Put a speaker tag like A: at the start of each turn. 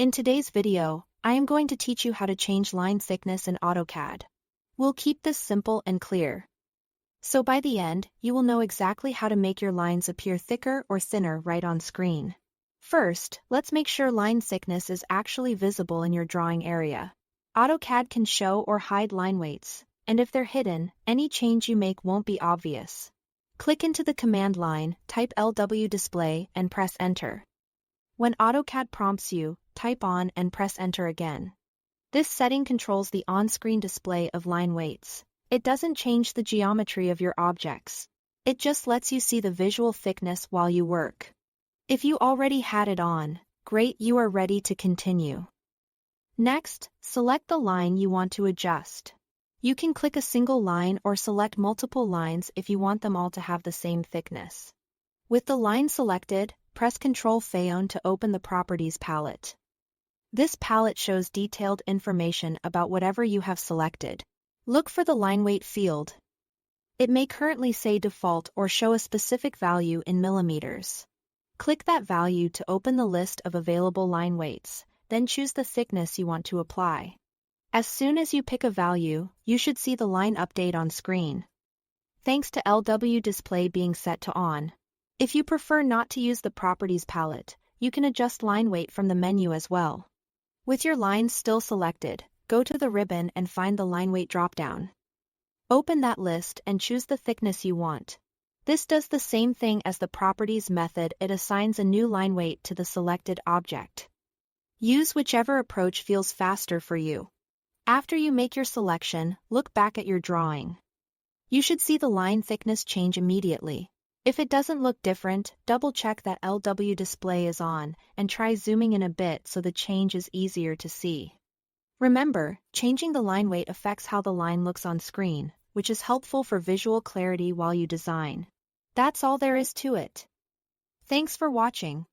A: In today's video, I am going to teach you how to change line thickness in AutoCAD. We'll keep this simple and clear. So by the end, you will know exactly how to make your lines appear thicker or thinner right on screen. First, let's make sure line thickness is actually visible in your drawing area. AutoCAD can show or hide line weights, and if they're hidden, any change you make won't be obvious. Click into the command line, type LW display, and press enter. When AutoCAD prompts you, type on and press enter again. This setting controls the on-screen display of line weights. It doesn't change the geometry of your objects. It just lets you see the visual thickness while you work. If you already had it on, great, you are ready to continue. Next, select the line you want to adjust. You can click a single line or select multiple lines if you want them all to have the same thickness. With the line selected, press Ctrl+F to open the Properties palette. This palette shows detailed information about whatever you have selected. Look for the line weight field. It may currently say default or show a specific value in millimeters. Click that value to open the list of available line weights, then choose the thickness you want to apply. As soon as you pick a value, you should see the line update on screen. Thanks to LW display being set to on. If you prefer not to use the Properties palette, you can adjust line weight from the menu as well. With your lines still selected, go to the ribbon and find the line weight dropdown. Open that list and choose the thickness you want. This does the same thing as the Properties method. It assigns a new line weight to the selected object. Use whichever approach feels faster for you. After you make your selection, look back at your drawing. You should see the line thickness change immediately. If it doesn't look different, double-check that LW display is on, and try zooming in a bit so the change is easier to see. Remember, changing the line weight affects how the line looks on screen, which is helpful for visual clarity while you design. That's all there is to it. Thanks for watching.